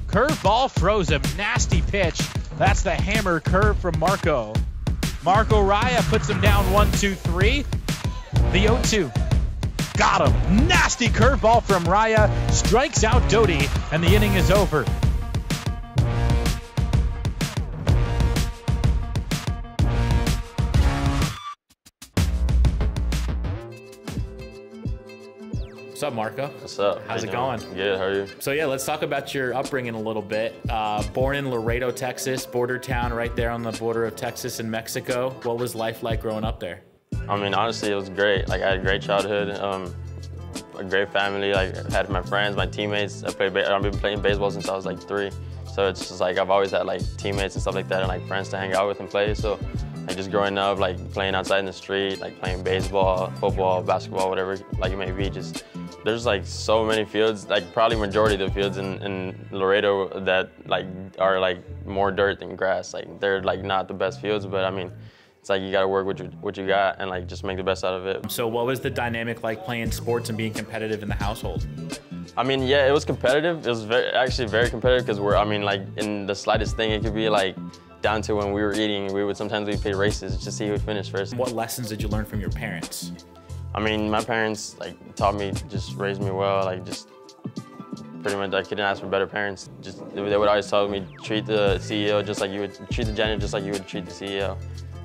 Curveball throws him. Nasty pitch. That's the hammer curve from Marco. Marco Raya puts him down 1-2-3. The 0-2. Got him. Nasty curveball from Raya. Strikes out Doty, and the inning is over. What's up, Marco? What's up? How's it going? Good, how are you? So yeah, let's talk about your upbringing a little bit. Born in Laredo, Texas, border town right there on the border of Texas and Mexico. What was life like growing up there? I mean, honestly, it was great. Like, I had a great childhood, a great family. Like, I had my friends, my teammates. I've been playing baseball since I was like 3. So it's just like, I've always had like teammates and stuff like that and like friends to hang out with and play. So like just growing up, like playing outside in the street, like playing baseball, football, basketball, whatever like it may be, just there's like so many fields, like probably majority of the fields in Laredo that like are like more dirt than grass. Like they're like not the best fields, but I mean, it's like you gotta work with what you got and like just make the best out of it. So what was the dynamic like playing sports and being competitive in the household? I mean, yeah, it was competitive. It was actually very competitive because I mean, like in the slightest thing, it could be like down to when we were eating, we would sometimes play races just to see who would finish first. What lessons did you learn from your parents? I mean, my parents like taught me, just raised me well, like just pretty much I couldn't ask for better parents. Just they would always tell me treat the CEO just like you would treat the janitor, just like you would treat the CEO.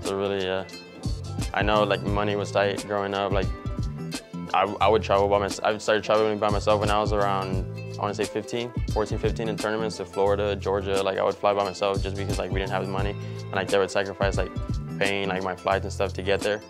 So really, I know like money was tight growing up. Like I would travel by myself. I started traveling by myself when I was around, I want to say 14, 15 in tournaments to Florida, Georgia. Like I would fly by myself just because like we didn't have the money, and like they would sacrifice like paying like my flights and stuff to get there.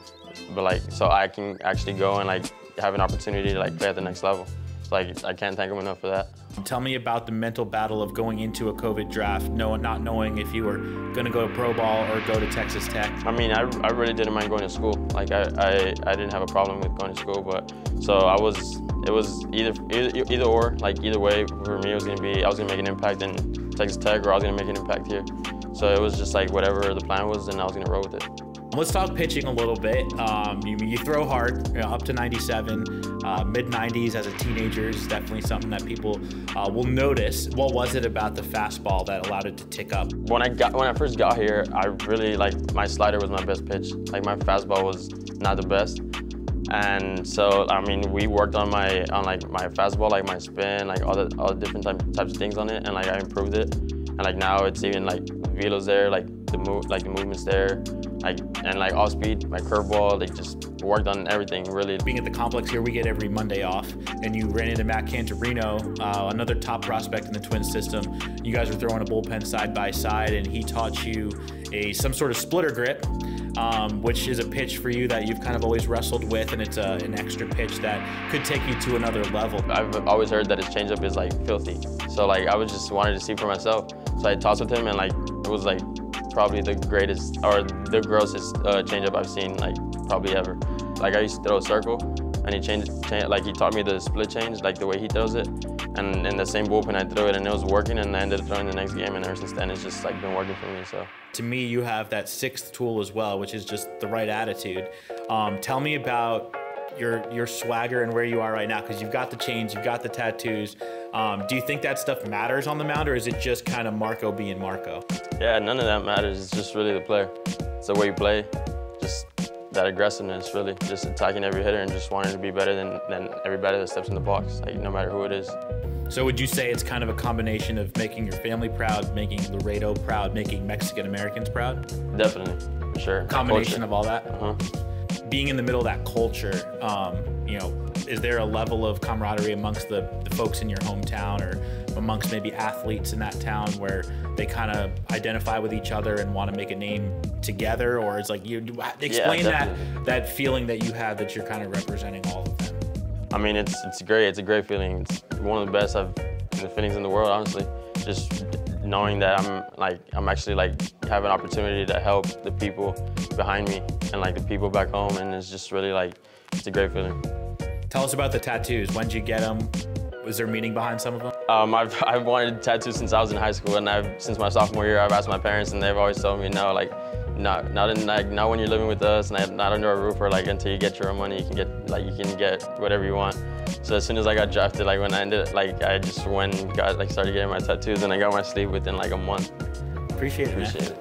But like so I can actually go and like have an opportunity to like play at the next level. So, like I can't thank them enough for that. Tell me about the mental battle of going into a COVID draft, not knowing if you were going to go to pro ball or go to Texas Tech. I mean, I really didn't mind going to school. Like I didn't have a problem with going to school, but so it was either or. Like either way, for me, it was gonna be I was gonna make an impact in Texas Tech or I was gonna make an impact here. So it was just like whatever the plan was, and I was gonna roll with it. Let's talk pitching a little bit. You throw hard, up to 97, mid-90s as a teenager is definitely something that people will notice. What was it about the fastball that allowed it to tick up? When I first got here, I really like my slider was my best pitch. Like my fastball was not the best, and so I mean we worked on my fastball, like my spin, like all the different types of things on it, and like I improved it, and like now it's even like velo's there, like the movement's there. And like off speed, my curveball, they just worked on everything, really. Being at the complex here, we get every Monday off, and you ran into Matt Cantorino, another top prospect in the Twins system. You guys were throwing a bullpen side by side, and he taught you some sort of splitter grip, which is a pitch for you that you've kind of always wrestled with, and it's an extra pitch that could take you to another level. I've always heard that his changeup is like filthy, so like I was just wanted to see for myself. So I tossed with him, and like it was like probably the greatest or the grossest changeup I've seen like probably ever. Like I used to throw a circle, and he taught me the split change, like the way he throws it. And in the same bullpen I threw it, and it was working, and I ended up throwing the next game, and ever since then it's just like been working for me. So to me, you have that 6th tool as well, which is just the right attitude. Tell me about your swagger and where you are right now, because you've got the chains, you've got the tattoos. Do you think that stuff matters on the mound, or is it just kind of Marco being Marco? Yeah, none of that matters. It's just really the player. It's the way you play, just that aggressiveness, really. Just attacking every hitter and just wanting to be better than everybody that steps in the box, like no matter who it is. So would you say it's kind of a combination of making your family proud, making Laredo proud, making Mexican Americans proud? Definitely, for sure. Combination of all that? Uh-huh. Being in the middle of that culture, is there a level of camaraderie amongst the folks in your hometown or amongst maybe athletes in that town where they kind of identify with each other and want to make a name together? Or it's like, explain that feeling that you have that you're kind of representing all of them. I mean, it's great. It's a great feeling. It's one of the best feelings in the world, honestly. Just knowing that I'm actually like have an opportunity to help the people behind me and like the people back home, and it's just really like, it's a great feeling. Tell us about the tattoos. When did you get them? Was there meaning behind some of them? I've wanted tattoos since I was in high school, and since my sophomore year, I've asked my parents, and they've always told me no. Like not when you're living with us, not under our roof, or like until you get your own money, you can get whatever you want. So as soon as I got drafted, like when I ended, like I just went and started getting my tattoos, and I got my sleeve within like a month. Appreciate it. Appreciate it.